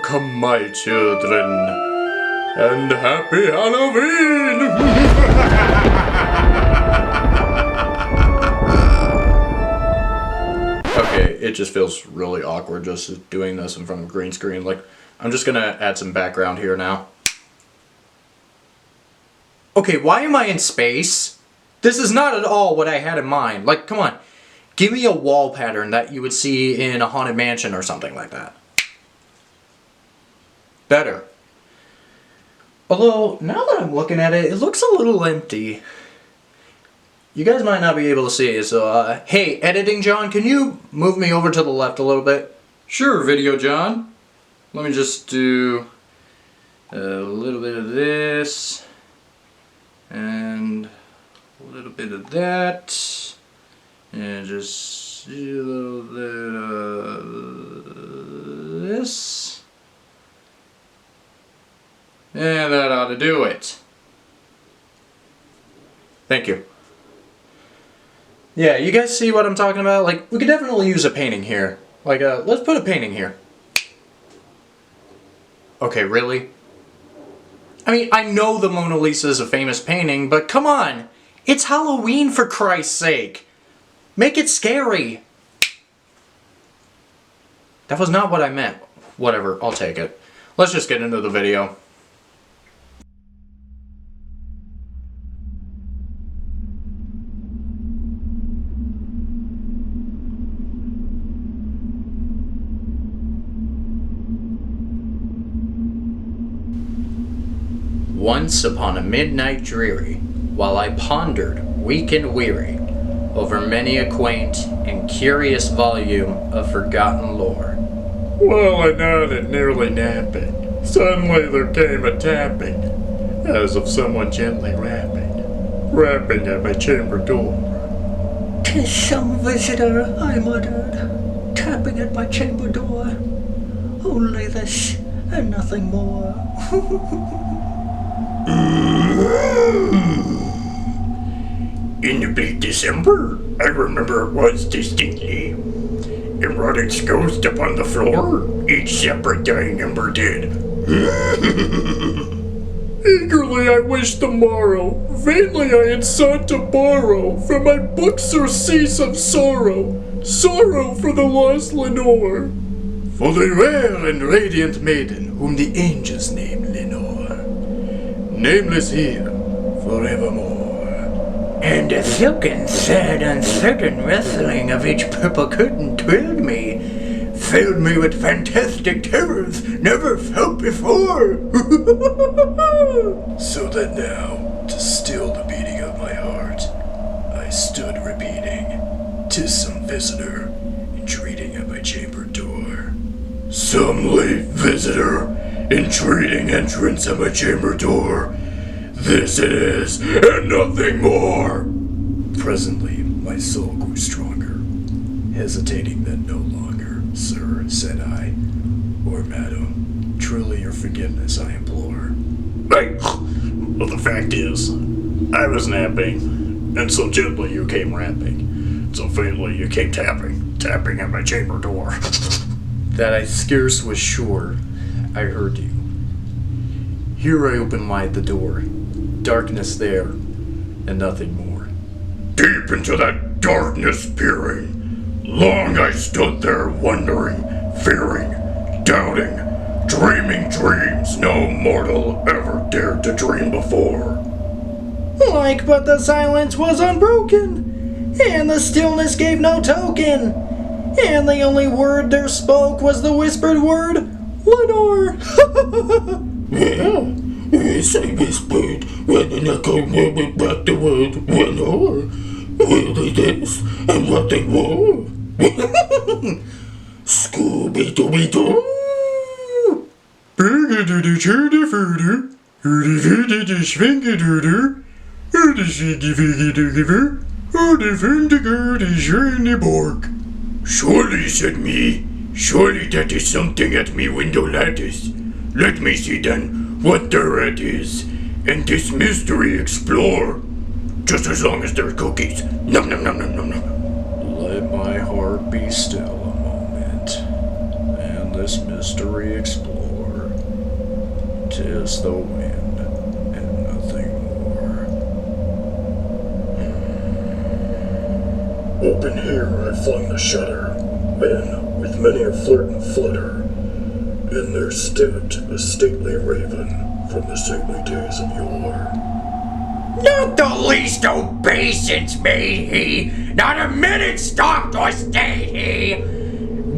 Welcome, my children, and happy Halloween! Okay, it just feels really awkward just doing this in front of a green screen. Like, I'm just gonna add some background here now. Okay, why am I in space? This is not at all what I had in mind. Like, come on. Give me a wall pattern that you would see in a haunted mansion or something like that. Better. Although, now that I'm looking at it, it looks a little empty. You guys might not be able to see it, so, hey, Editing John, can you move me over to the left a little bit? Sure, Video John. Let me just do a little bit of this, and a little bit of that, and just a little bit of this. And that ought to do it. Thank you. Yeah, you guys see what I'm talking about? Like, we could definitely use a painting here. Like, let's put a painting here. Okay, really? I mean, I know the Mona Lisa is a famous painting, but come on! It's Halloween, for Christ's sake! Make it scary! That was not what I meant. Whatever, I'll take it. Let's just get into the video. Once upon a midnight dreary, while I pondered, weak and weary, over many a quaint and curious volume of forgotten lore. While I nodded, nearly napping, suddenly there came a tapping, as of someone gently rapping at my chamber door. "'Tis some visitor," I muttered, tapping at my chamber door. "Only this, and nothing more." In the bleak December, I remember it was distinctly. It wrought its ghost upon the floor, each separate dying ember did. Eagerly I wished the morrow, vainly I had sought to borrow from my book surcease of sorrow, sorrow for the lost Lenore. For the rare and radiant maiden whom the angels named Lenore, nameless here forevermore. And the silken, sad, uncertain rustling of each purple curtain thrilled me, filled me with fantastic terrors never felt before. So that now, to still the beating of my heart, I stood repeating, "'Tis some visitor, entreating at my chamber door." Some late visitor, entreating entrance at my chamber door. This it is, and nothing more. Presently, my soul grew stronger, hesitating then no longer. "Sir," said I, "or madam, truly your forgiveness I implore." Well, the fact is, I was napping, and so gently you came rapping, so faintly you came tapping at my chamber door. That I scarce was sure I heard you. Here I opened wide the door, darkness there, and nothing more. Deep into that darkness peering, long I stood there wondering, fearing, doubting, dreaming dreams no mortal ever dared to dream before. Like but the silence was unbroken, and the stillness gave no token, and the only word there spoke was the whispered word, "Lenore." Yes, I whispered, when an echo murmured back the word, "Lenore." Really this, and nothing more. Scooby-Dooby-Doo. Burger-doo-doo-choo-doo-foo-doo, hooty-foo-doo-doo-schwingy-doo-doo, hooty-shiggy-figgy-doo-givoo, hooty-foo-doo-goo-doo-shiny-bork. Surely, said me, surely that is something at me window lattice. Let me see then what thereat is, and this mystery explore. Just as long as there's cookies. Num num num num num num. Let my heart be still a moment, and this mystery explore. 'Tis the wind, and nothing more. Open here I flung the shutter, when, with many a flirt and flutter, in there stepped a stately raven from the saintly days of yore. Not the least obeisance made he, not a minute stopped or stayed he,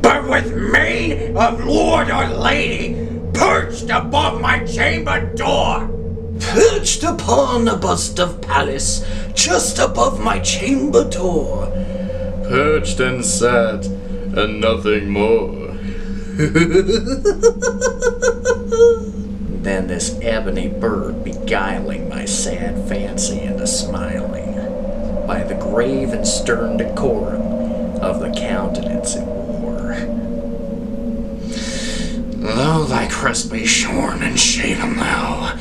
but with mane of lord or lady, perched above my chamber door. Perched upon a bust of Pallas, just above my chamber door. Perched and sat, and nothing more. Then this ebony bird beguiling my sad fancy into smiling, by the grave and stern decorum of the countenance it wore. Though thy crest be shorn and shaven thou,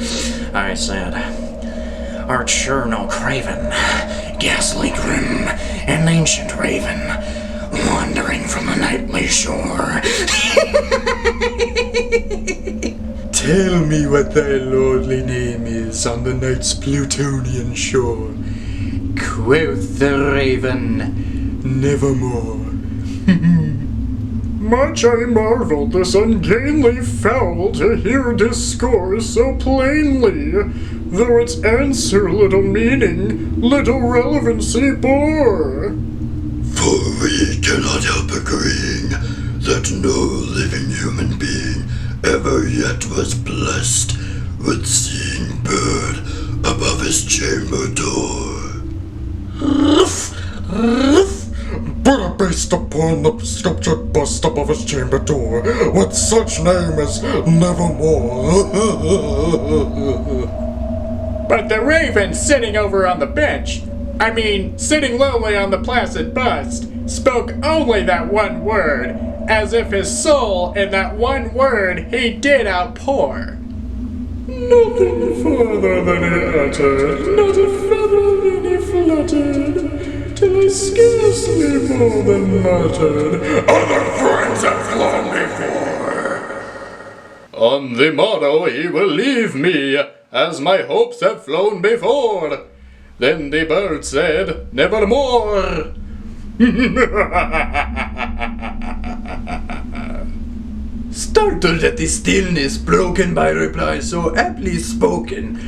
I said, art sure no craven, ghastly grim, and ancient raven, wandering from the nightly shore. Tell me what thy lordly name is on the night's Plutonian shore. Quoth the raven, Nevermore. Much I marveled this ungainly fowl to hear discourse so plainly, though its answer little meaning, little relevancy bore. For we cannot help agreeing that no living human being ever yet was blessed with seeing bird above his chamber door. But based upon the sculptured bust above his chamber door, with such name as Nevermore. But the raven sitting over on the bench, sitting lowly on the placid bust, spoke only that one word, as if his soul in that one word he did outpour. Nothing further than he uttered, not a feather than he fluttered, till I scarcely more than muttered, other friends have flown before. On the morrow he will leave me, as my hopes have flown before. Then the bird said, Nevermore. Startled at the stillness broken by reply so aptly spoken,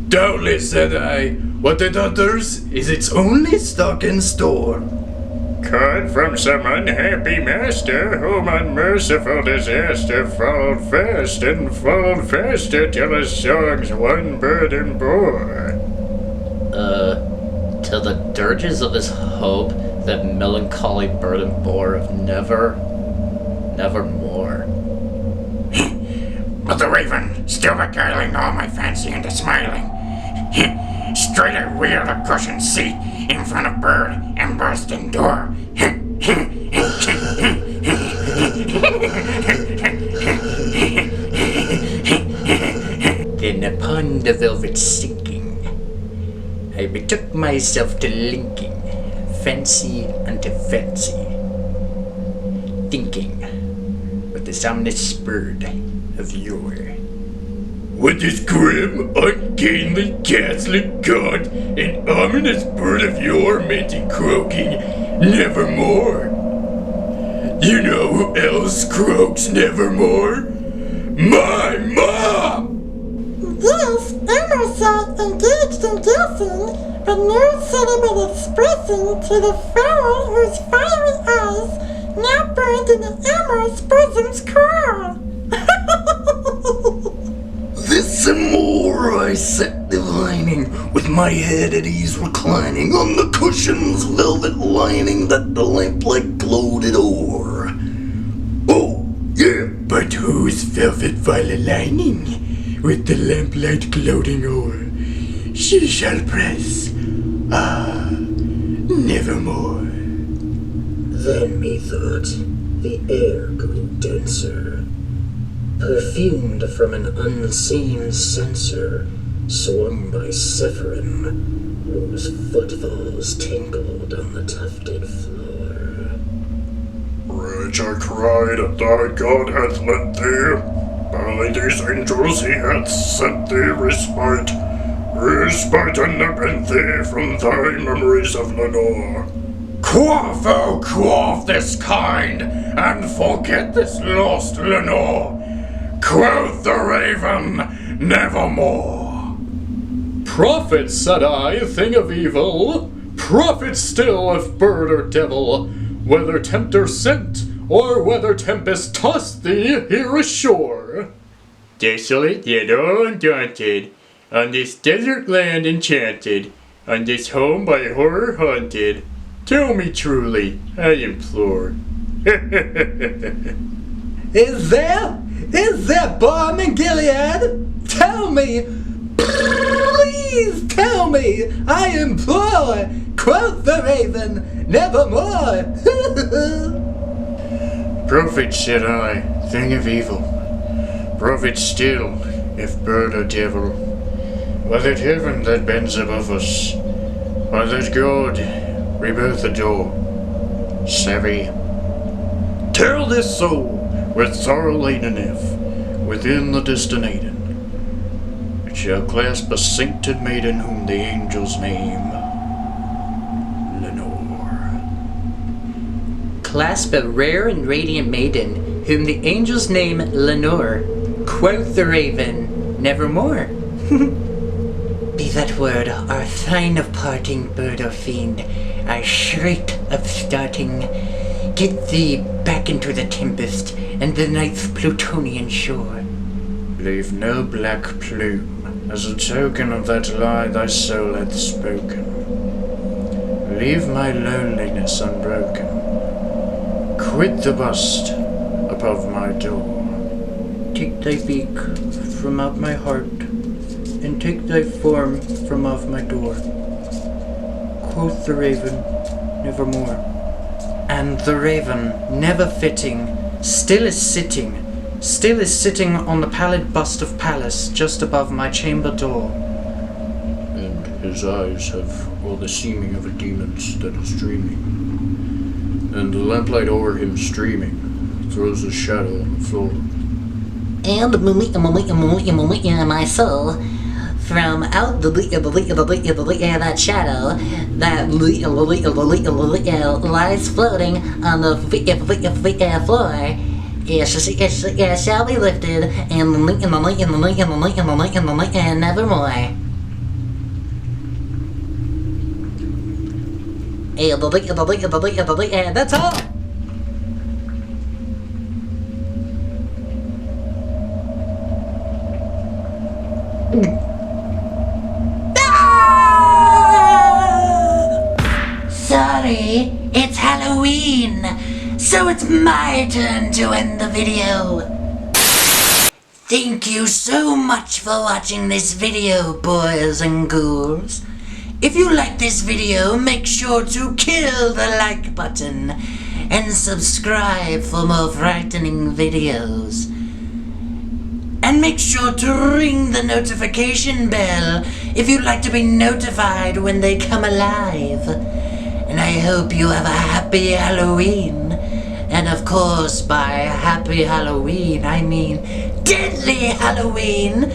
doubtless, said I, what it utters is its only stock and store. Caught from some unhappy master, whom unmerciful disaster followed fast and followed faster till his songs one burden bore. Till the dirges of his hope that melancholy burden bore of nevermore. But the raven, still beguiling all my fancy into smiling, straight I wheeled a cushioned seat in front of bird and burst in door. Then upon the velvet sinking, I betook myself to linking fancy unto fancy, thinking with this ominous bird of yore. With this grim, ungainly, ghastly god, an ominous bird of yore meant in croaking, Nevermore. You know who else croaks Nevermore? My mom! Yes, Emerson engaged in guessing, but no sediment expressing to the pharaoh whose fiery eyes now burned in the amorous bosom's core. This and more I sat divining, with my head at ease reclining on the cushion's velvet lining that the lamplight gloated o'er. Oh, yeah, but whose velvet violet lining, with the lamplight gloating o'er, she shall press, nevermore. Then methought the air grew denser, perfumed from an unseen censer swung by Sephirim, whose footfalls tinkled on the tufted floor. Rage I cried, thy God hath lent thee, By these angels he hath sent thee respite and nipping thee from thy memories of Lenore. Quaff, oh quaff this kind, and forget this lost Lenore. Quoth the raven, nevermore. Prophet, said I, thing of evil, prophet still if bird or devil, whether tempter sent, or whether tempest tossed thee here ashore. Desolate yet all undaunted, on this desert land enchanted, on this home by horror haunted, tell me truly, I implore. Is there balm in Gilead? Tell me, please tell me, I implore, quoth the raven, nevermore. Prophet, said I, thing of evil, prophet still, if bird or devil, was it heaven that bends above us, or that God rebirth adore? Savvy, tell this soul, with sorrow laden if, within the distant Eden, it shall clasp a sainted maiden whom the angels name Lenore. Clasp a rare and radiant maiden whom the angels name Lenore, quoth the raven, nevermore. Be that word our sign of parting, bird or fiend, our shriek of starting. Get thee back into the tempest and the night's Plutonian shore. Leave no black plume as a token of that lie thy soul hath spoken. Leave my loneliness unbroken. Quit the bust above my door. Take thy beak from out my heart, and take thy form from off my door. Quoth the raven, nevermore. And the raven, never fitting, still is sitting on the pallid bust of Pallas just above my chamber door. And his eyes have all the seeming of a demon's that is dreaming, and the lamplight o'er him streaming throws a shadow on the floor. And my soul, from out that shadow that lies floating on the floor, it shall be lifted and nevermore. That's all. Sorry, it's Halloween, so it's my turn to end the video. Thank you so much for watching this video, boys and ghouls. If you like this video, make sure to kill the like button and subscribe for more frightening videos. And make sure to ring the notification bell if you'd like to be notified when they come alive. And I hope you have a happy Halloween. And of course, by happy Halloween, I mean deadly Halloween.